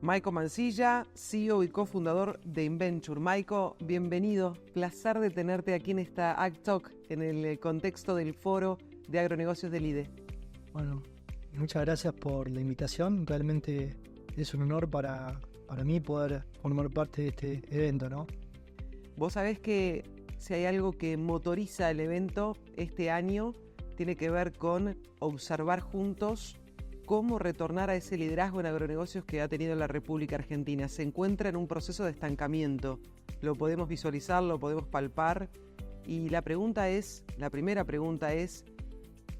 Maico Mancilla, CEO y cofundador de Inventure. Maico, bienvenido. Placer de tenerte aquí en esta AgTalk, en el contexto del foro de agronegocios del IDE. Bueno, muchas gracias por la invitación. Realmente es un honor para mí poder formar parte de este evento, ¿no? Vos sabés que si hay algo que motoriza el evento este año, tiene que ver con observar juntos cómo retornar a ese liderazgo en agronegocios que ha tenido la República Argentina. Se encuentra en un proceso de estancamiento. Lo podemos visualizar, lo podemos palpar. Y la primera pregunta es,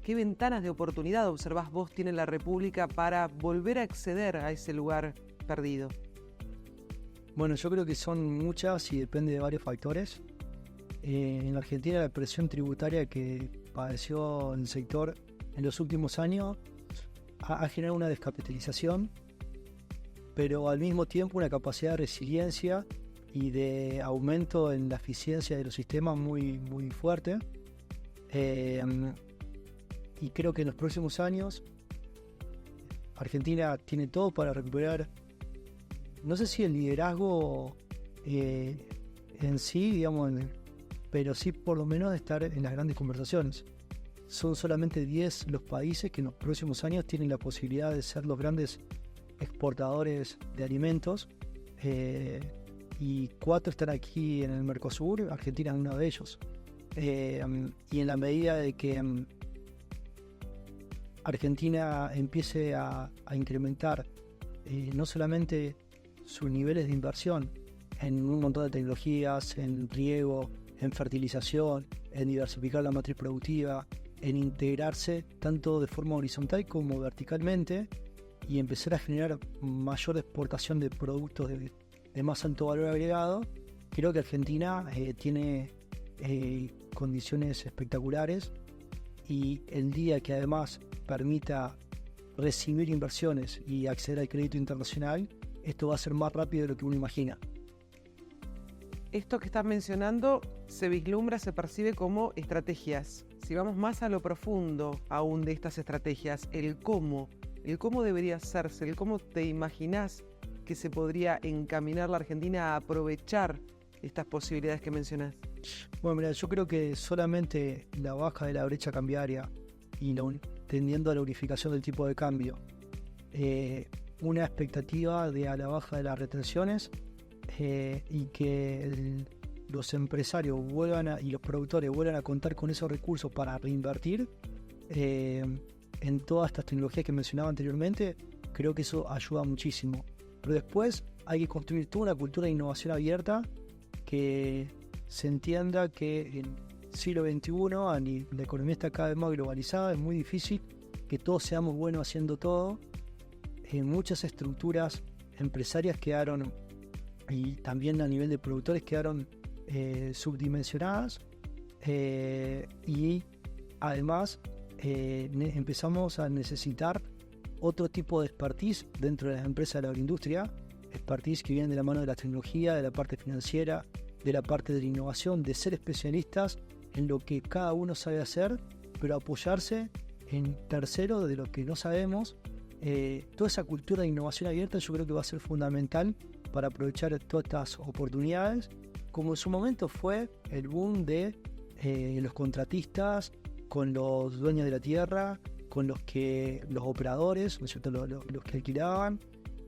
¿qué ventanas de oportunidad observás vos tiene la República para volver a acceder a ese lugar perdido? Bueno, yo creo que son muchas y depende de varios factores. En la Argentina la presión tributaria que padeció el sector en los últimos años ha generado una descapitalización, pero al mismo tiempo una capacidad de resiliencia y de aumento en la eficiencia de los sistemas muy fuerte. Y creo que en los próximos años Argentina tiene todo para recuperar, no sé si el liderazgo en sí, digamos, pero sí por lo menos de estar en las grandes conversaciones. Son solamente 10 los países que en los próximos años tienen la posibilidad de ser los grandes exportadores de alimentos, y 4 están aquí en el Mercosur. Argentina es uno de ellos. Y en la medida de que Argentina empiece a incrementar no solamente sus niveles de inversión en un montón de tecnologías, en riego, en fertilización, en diversificar la matriz productiva, en integrarse tanto de forma horizontal como verticalmente y empezar a generar mayor exportación de productos de más alto valor agregado, creo que Argentina tiene condiciones espectaculares, y el día que además permita recibir inversiones y acceder al crédito internacional, esto va a ser más rápido de lo que uno imagina. Esto que estás mencionando se vislumbra, se percibe como estrategias. Si vamos más a lo profundo aún de estas estrategias, el cómo debería hacerse, el cómo te imaginás que se podría encaminar la Argentina a aprovechar estas posibilidades que mencionás. Bueno, mira, yo creo que solamente la baja de la brecha cambiaria y tendiendo a la unificación del tipo de cambio, una expectativa de a la baja de las retenciones, y que los empresarios y los productores vuelvan a contar con esos recursos para reinvertir en todas estas tecnologías que mencionaba anteriormente, creo que eso ayuda muchísimo. Pero después hay que construir toda una cultura de innovación abierta, que se entienda que en el siglo XXI la economía está cada vez más globalizada, es muy difícil que todos seamos buenos haciendo todo. Muchas estructuras empresarias quedaron, y también a nivel de productores quedaron subdimensionadas, y además empezamos a necesitar otro tipo de expertise dentro de las empresas de la agroindustria, expertise que vienen de la mano de la tecnología, de la parte financiera, de la parte de la innovación, de ser especialistas en lo que cada uno sabe hacer, pero apoyarse en terceros de lo que no sabemos. Toda esa cultura de innovación abierta yo creo que va a ser fundamental para aprovechar todas estas oportunidades, como en su momento fue el boom de los contratistas con los dueños de la tierra, con los operadores, ¿no es cierto?, los que alquilaban,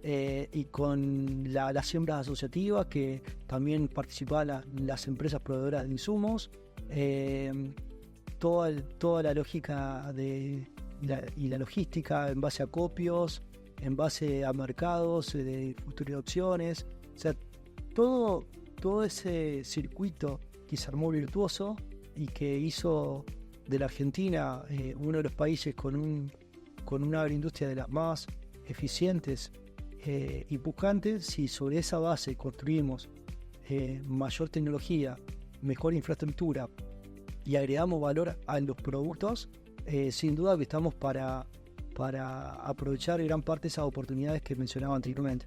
y con las siembras asociativas, que también participaban las empresas proveedoras de insumos, toda la lógica y la logística en base a copios, en base a mercados de futuras opciones. O sea, todo ese circuito que se armó virtuoso y que hizo de la Argentina uno de los países con una agroindustria de las más eficientes y pujantes. Si sobre esa base construimos mayor tecnología, mejor infraestructura y agregamos valor a los productos, sin duda que estamos para aprovechar gran parte de esas oportunidades que mencionaba anteriormente.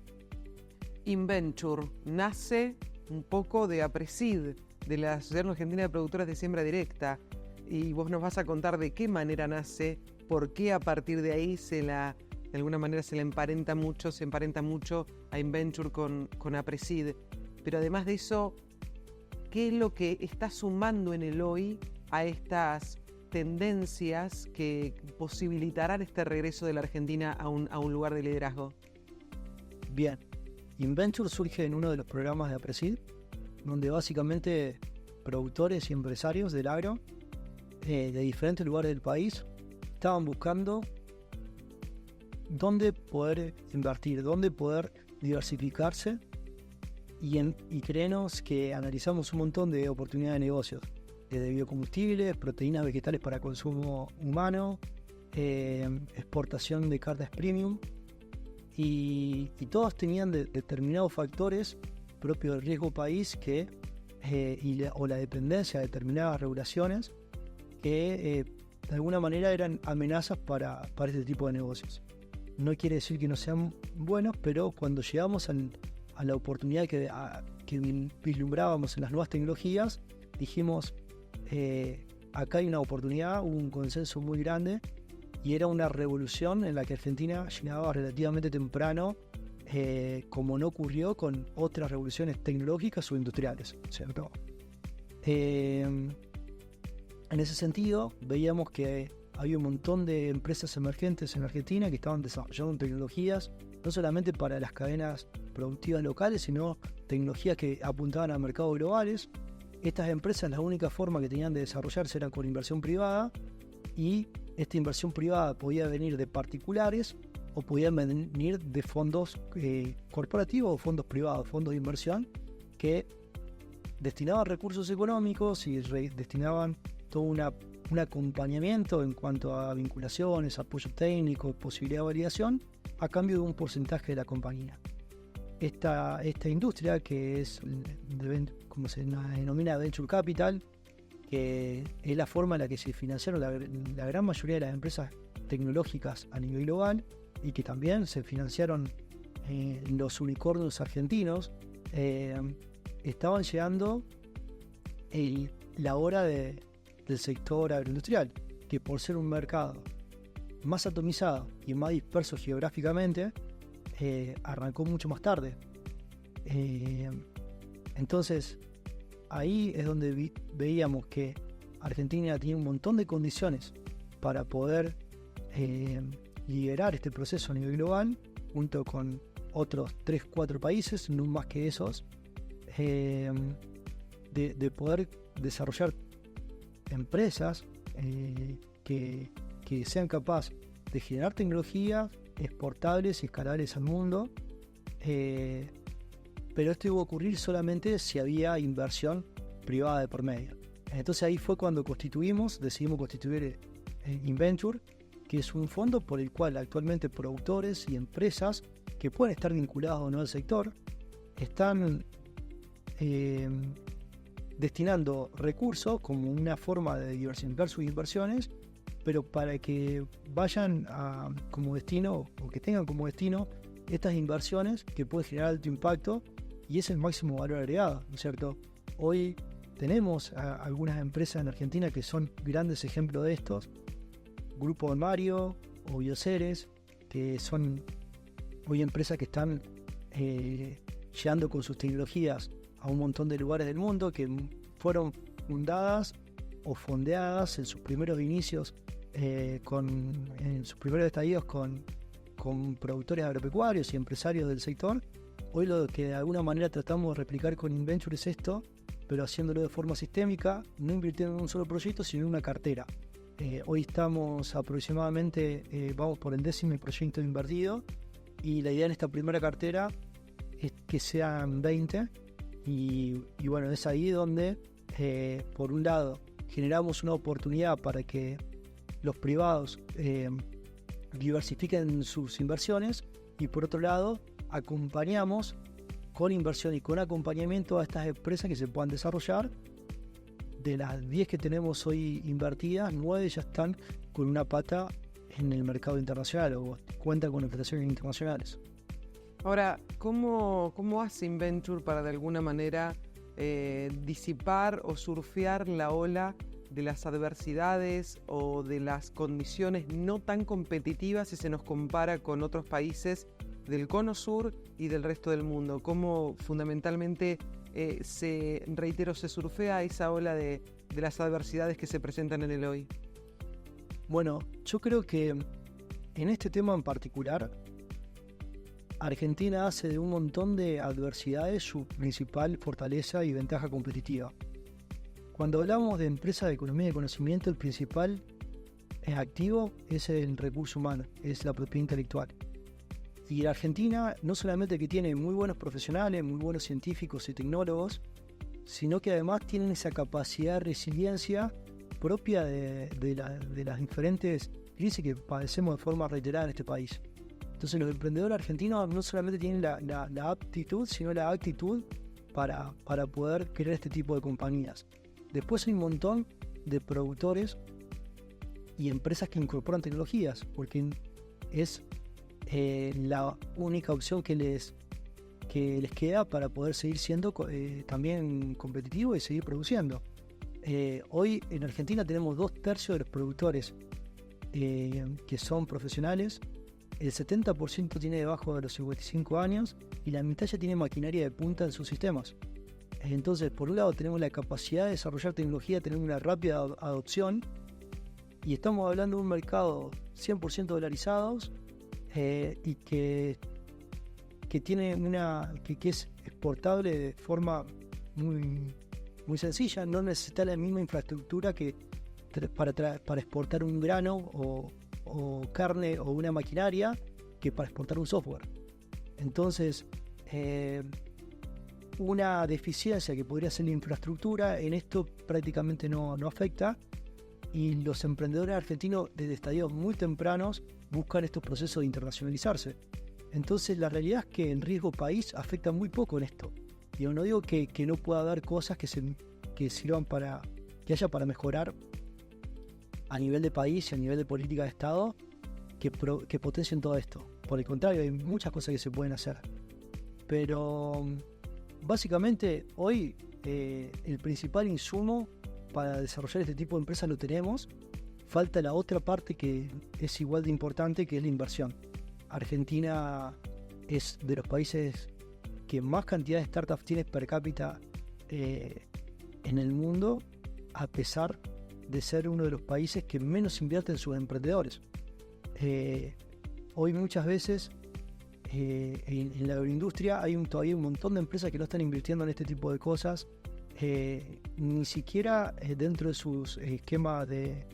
Inventure nace un poco de APRESID, de la Asociación Argentina de Productores de Siembra Directa, y vos nos vas a contar de qué manera nace, por qué a partir de ahí se la de alguna manera se emparenta mucho a Inventure con Apresid. Pero además de eso, ¿qué es lo que está sumando en el hoy a estas tendencias que posibilitarán este regreso de la Argentina a un lugar de liderazgo? Bien, Inventure surge en uno de los programas de Apresid, donde básicamente productores y empresarios del agro de diferentes lugares del país estaban buscando dónde poder invertir, dónde poder diversificarse, y créenos que analizamos un montón de oportunidades de negocios, desde biocombustibles, proteínas vegetales para consumo humano, exportación de carnes premium, y todos tenían determinados factores propios del riesgo país o la dependencia de determinadas regulaciones que de alguna manera eran amenazas para este tipo de negocios. No quiere decir que no sean buenos, pero cuando llegamos a la oportunidad que vislumbrábamos en las nuevas tecnologías, dijimos, acá hay una oportunidad, hubo un consenso muy grande, y era una revolución en la que Argentina llegaba relativamente temprano, como no ocurrió con otras revoluciones tecnológicas o industriales, ¿cierto? En ese sentido, veíamos que había un montón de empresas emergentes en Argentina que estaban desarrollando tecnologías, no solamente para las cadenas productivas locales, sino tecnologías que apuntaban a mercados globales. Estas empresas, la única forma que tenían de desarrollarse era con inversión privada, y esta inversión privada podía venir de particulares o podían venir de fondos corporativos o fondos privados, fondos de inversión que destinaban recursos económicos y destinaban todo un acompañamiento en cuanto a vinculaciones, apoyo técnico, posibilidad de validación, a cambio de un porcentaje de la compañía. Esta industria, que es como se denomina Venture Capital, que es la forma en la que se financiaron la gran mayoría de las empresas tecnológicas a nivel global, y que también se financiaron los unicornios argentinos, estaban llegando la hora del sector agroindustrial, que por ser un mercado más atomizado y más disperso geográficamente, arrancó mucho más tarde. Entonces, ahí es donde veíamos que Argentina tenía un montón de condiciones para poder liderar este proceso a nivel global, junto con otros 3-4 países, no más que esos, de poder desarrollar empresas que sean capaces de generar tecnología exportables y escalables al mundo, pero esto iba a ocurrir solamente si había inversión privada de por medio. Entonces ahí fue cuando decidimos constituir Inventure, que es un fondo por el cual actualmente productores y empresas que pueden estar vinculados o no al sector están destinando recursos como una forma de diversificar sus inversiones, pero para que vayan como destino, o que tengan como destino estas inversiones que pueden generar alto impacto, y es el máximo valor agregado, ¿no es cierto? Hoy tenemos algunas empresas en Argentina que son grandes ejemplos de estos, Grupo Don Mario o Bioceres, que son hoy empresas que están llegando con sus tecnologías a un montón de lugares del mundo, que fueron fundadas o fondeadas en sus primeros inicios, en sus primeros estadios con productores agropecuarios y empresarios del sector. Hoy lo que de alguna manera tratamos de replicar con Inventure es esto, pero haciéndolo de forma sistémica, no invirtiendo en un solo proyecto, sino en una cartera. Hoy estamos aproximadamente, vamos por el 10º proyecto invertido, y la idea en esta primera cartera es que sean 20, y bueno, es ahí donde, por un lado, generamos una oportunidad para que los privados diversifiquen sus inversiones, y por otro lado, acompañamos con inversión y con acompañamiento a estas empresas que se puedan desarrollar. De las 10 que tenemos hoy invertidas, 9 ya están con una pata en el mercado internacional o cuentan con operaciones internacionales. Ahora, ¿cómo hace Inventure para de alguna manera disipar o surfear la ola de las adversidades o de las condiciones no tan competitivas si se nos compara con otros países del Cono Sur y del resto del mundo? ¿Cómo fundamentalmente se surfea esa ola de las adversidades que se presentan en el hoy? Bueno, yo creo que en este tema en particular, Argentina hace de un montón de adversidades su principal fortaleza y ventaja competitiva. Cuando hablamos de empresas de economía de conocimiento, el principal activo es el recurso humano, es la propiedad intelectual. Y la Argentina no solamente que tiene muy buenos profesionales, muy buenos científicos y tecnólogos, sino que además tienen esa capacidad de resiliencia propia de las diferentes crisis que padecemos de forma reiterada en este país. Entonces los emprendedores argentinos no solamente tienen la aptitud, sino la actitud para poder crear este tipo de compañías. Después hay un montón de productores y empresas que incorporan tecnologías, porque es la única opción que les queda para poder seguir siendo también competitivos y seguir produciendo. Hoy en Argentina tenemos 2/3 de los productores que son profesionales, el 70% tiene debajo de los 55 años y la mitad ya tiene maquinaria de punta en sus sistemas. Entonces, por un lado tenemos la capacidad de desarrollar tecnología, tener una rápida adopción, y estamos hablando de un mercado 100% dolarizados y que tiene que es exportable de forma muy sencilla. No necesita la misma infraestructura que para exportar un grano o carne o una maquinaria que para exportar un software. Entonces, una deficiencia que podría ser la infraestructura en esto prácticamente no afecta, y los emprendedores argentinos desde estadios muy tempranos buscan estos procesos de internacionalizarse. Entonces la realidad es que el riesgo país afecta muy poco en esto. Yo no digo que no pueda haber cosas que sirvan que haya para mejorar a nivel de país y a nivel de política de Estado que potencien todo esto. Por el contrario, hay muchas cosas que se pueden hacer. Pero básicamente hoy el principal insumo para desarrollar este tipo de empresas lo tenemos. Falta la otra parte que es igual de importante, que es la inversión. Argentina es de los países que más cantidad de startups tiene per cápita en el mundo, a pesar de ser uno de los países que menos invierte en sus emprendedores. Hoy muchas veces en la agroindustria hay todavía un montón de empresas que no están invirtiendo en este tipo de cosas, ni siquiera dentro de sus esquemas de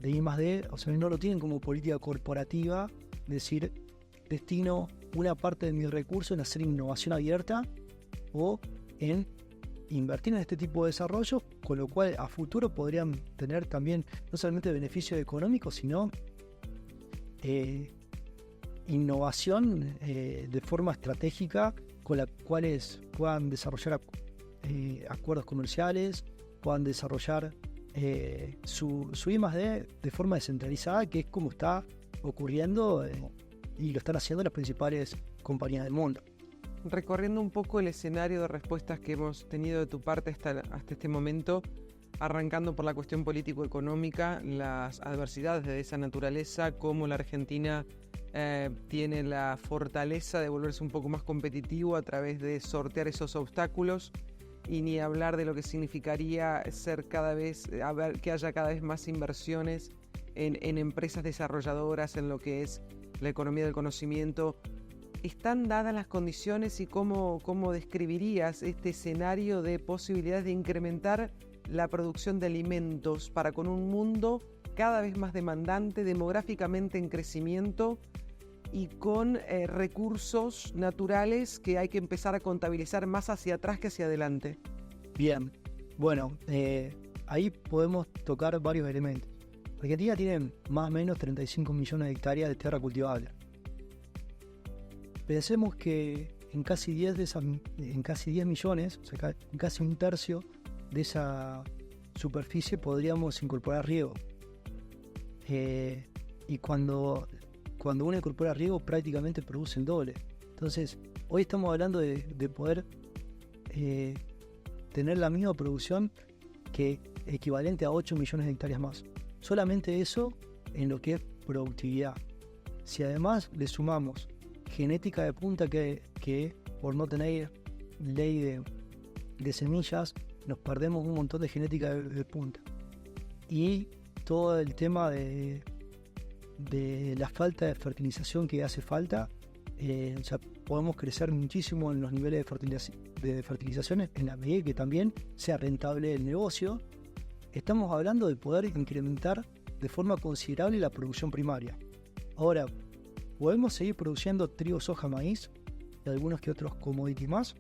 I+D, o sea, no lo tienen como política corporativa, decir, destino una parte de mi recurso en hacer innovación abierta o en invertir en este tipo de desarrollos, con lo cual a futuro podrían tener también no solamente beneficios económicos, sino innovación de forma estratégica, con la cuales puedan desarrollar acuerdos comerciales, puedan desarrollar su I+D de forma descentralizada, que es como está ocurriendo y lo están haciendo las principales compañías del mundo. Recorriendo un poco el escenario de respuestas que hemos tenido de tu parte hasta este momento, arrancando por la cuestión político-económica, las adversidades de esa naturaleza, cómo la Argentina tiene la fortaleza de volverse un poco más competitivo a través de sortear esos obstáculos, y ni hablar de lo que significaría que haya cada vez más inversiones en empresas desarrolladoras, en lo que es la economía del conocimiento. ¿Están dadas las condiciones y cómo describirías este escenario de posibilidades de incrementar la producción de alimentos para con un mundo cada vez más demandante, demográficamente en crecimiento y con recursos naturales que hay que empezar a contabilizar más hacia atrás que hacia adelante? Bien, bueno, ahí podemos tocar varios elementos. Argentina tiene más o menos 35 millones de hectáreas de tierra cultivable. Pensemos que en casi 10 millones, o sea, en casi un tercio de esa superficie podríamos incorporar riego. Y cuando uno incorpora riego, prácticamente produce el doble. Entonces, hoy estamos hablando de poder tener la misma producción que equivalente a 8 millones de hectáreas más. Solamente eso en lo que es productividad. Si además le sumamos genética de punta que por no tener ley de semillas nos perdemos un montón de genética de punta. Y todo el tema de la falta de fertilización que hace falta, o sea, podemos crecer muchísimo en los niveles de fertilización en la medida que también sea rentable el negocio. Estamos hablando de poder incrementar de forma considerable la producción primaria. Ahora, podemos seguir produciendo trigo, soja, maíz y algunos que otros commodities más,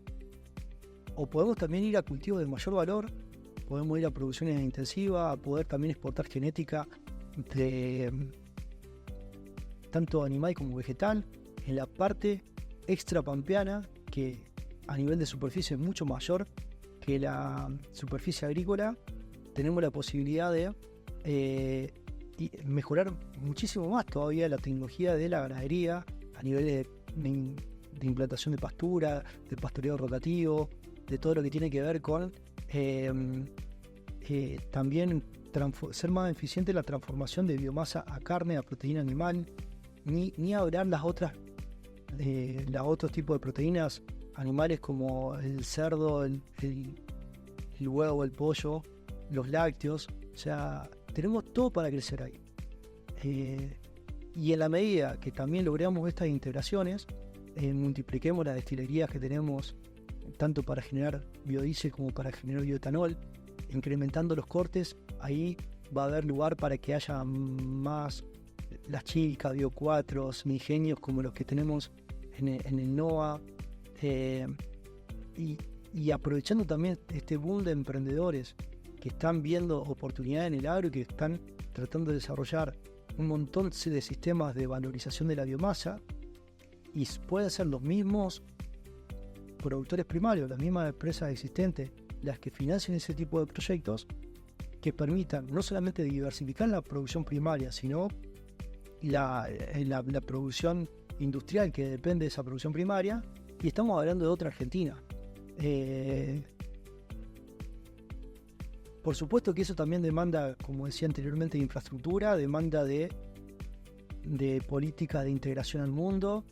o podemos también ir a cultivos de mayor valor, podemos ir a producciones intensivas, a poder también exportar genética de tanto animal como vegetal, en la parte extra pampeana, que a nivel de superficie es mucho mayor que la superficie agrícola. Tenemos la posibilidad de mejorar muchísimo más todavía la tecnología de la ganadería a nivel de implantación de pastura, de pastoreo rotativo, de todo lo que tiene que ver con también ser más eficiente en la transformación de biomasa a carne, a proteína animal, ni hablar los otros tipos de proteínas animales como el cerdo, el huevo, el pollo, los lácteos. O sea, tenemos todo para crecer ahí. Y en la medida que también logramos estas integraciones, multipliquemos las destilerías que tenemos tanto para generar biodiesel como para generar bioetanol, incrementando los cortes, ahí va a haber lugar para que haya más las chicas, biocuatros, ingenios como los que tenemos en el NOA, y aprovechando también este boom de emprendedores que están viendo oportunidades en el agro y que están tratando de desarrollar un montón de sistemas de valorización de la biomasa, y pueden ser los mismos productores primarios, las mismas empresas existentes, las que financien ese tipo de proyectos que permitan no solamente diversificar la producción primaria, sino la producción industrial que depende de esa producción primaria. Y estamos hablando de otra Argentina. Por supuesto que eso también demanda, como decía anteriormente, de infraestructura, demanda de política de integración al mundo,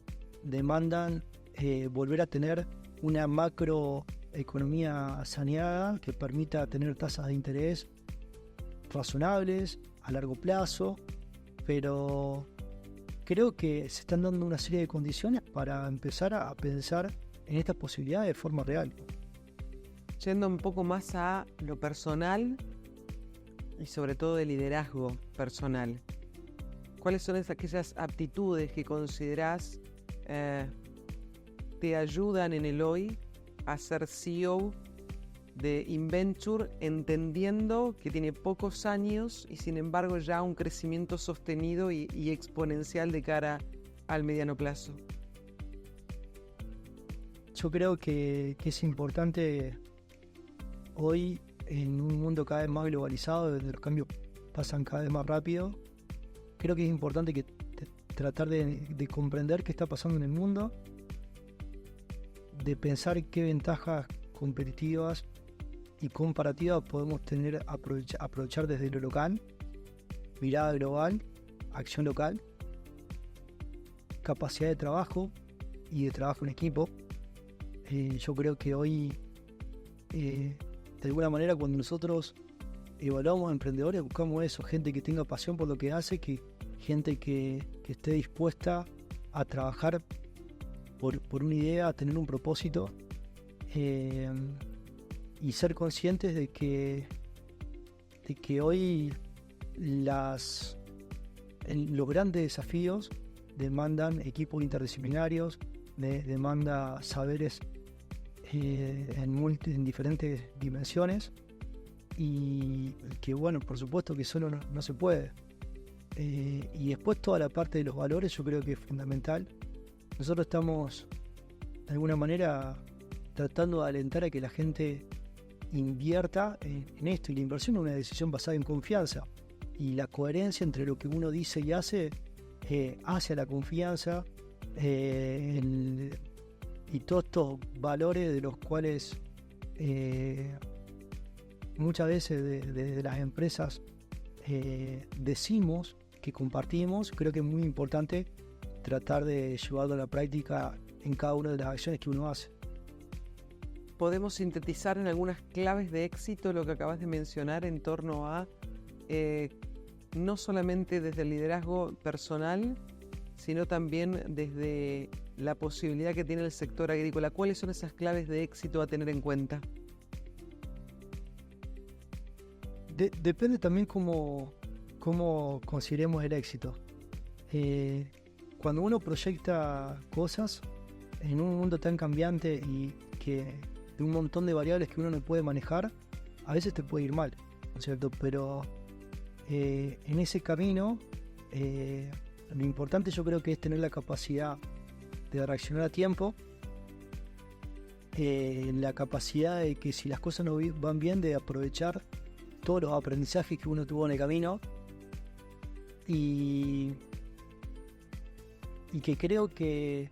demandan volver a tener una macroeconomía saneada que permita tener tasas de interés razonables a largo plazo, pero creo que se están dando una serie de condiciones para empezar a pensar en estas posibilidades de forma real. Yendo un poco más a lo personal y sobre todo de liderazgo personal, ¿cuáles son aquellas aptitudes que considerás te ayudan en el hoy a ser CEO de Inventure, entendiendo que tiene pocos años y sin embargo ya un crecimiento sostenido y exponencial de cara al mediano plazo? Yo creo que es importante hoy, en un mundo cada vez más globalizado, donde los cambios pasan cada vez más rápido, creo que es importante que tratar de comprender qué está pasando en el mundo, de pensar qué ventajas competitivas y comparativas podemos tener, aprovechar desde lo local, mirada global, acción local, capacidad de trabajo y de trabajo en equipo. Yo creo que hoy, de alguna manera, cuando nosotros evaluamos a emprendedores, buscamos eso, gente que tenga pasión por lo que hace, gente que esté dispuesta a trabajar por una idea, a tener un propósito, y ser conscientes de que hoy los grandes desafíos demandan equipos interdisciplinarios, demanda saberes en diferentes dimensiones, y que bueno, por supuesto que solo no se puede. Y después toda la parte de los valores yo creo que es fundamental. Nosotros estamos de alguna manera tratando de alentar a que la gente invierta en esto, y la inversión es una decisión basada en confianza, y la coherencia entre lo que uno dice y hace hacia la confianza, y todos estos valores de los cuales muchas veces desde las empresas decimos que compartimos, creo que es muy importante tratar de llevarlo a la práctica en cada una de las acciones que uno hace. ¿Podemos sintetizar en algunas claves de éxito lo que acabas de mencionar en torno a no solamente desde el liderazgo personal, sino también desde la posibilidad que tiene el sector agrícola? ¿Cuáles son esas claves de éxito a tener en cuenta? Depende también cómo consideremos el éxito. Cuando uno proyecta cosas en un mundo tan cambiante y que de un montón de variables que uno no puede manejar, a veces te puede ir mal, ¿no es cierto? Pero en ese camino, lo importante yo creo que es tener la capacidad de reaccionar a tiempo, la capacidad de que si las cosas no van bien, de aprovechar todos los aprendizajes que uno tuvo en el camino, y que creo que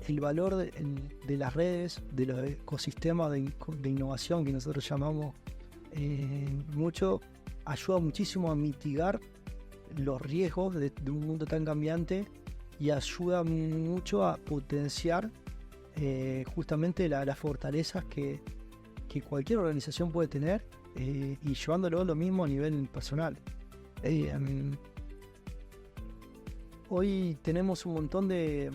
el valor de las redes, de los ecosistemas de innovación que nosotros llamamos mucho, ayuda muchísimo a mitigar los riesgos de un mundo tan cambiante y ayuda mucho a potenciar justamente las fortalezas que cualquier organización puede tener, y llevándolo lo mismo a nivel personal. Hoy tenemos un montón de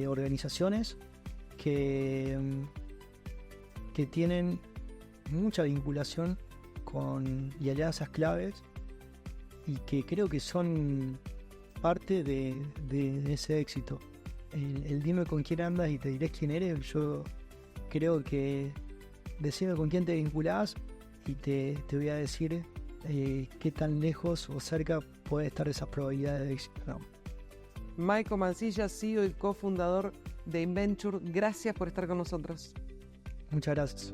organizaciones que tienen mucha vinculación y alianzas claves, y que creo que son parte de ese éxito. El dime con quién andas y te diré quién eres. Yo creo que decime con quién te vinculás y te voy a decir qué tan lejos o cerca puede estar esas probabilidades de éxito, ¿no? Maico Mancilla, CEO y cofundador de Inventure, gracias por estar con nosotros. Muchas gracias.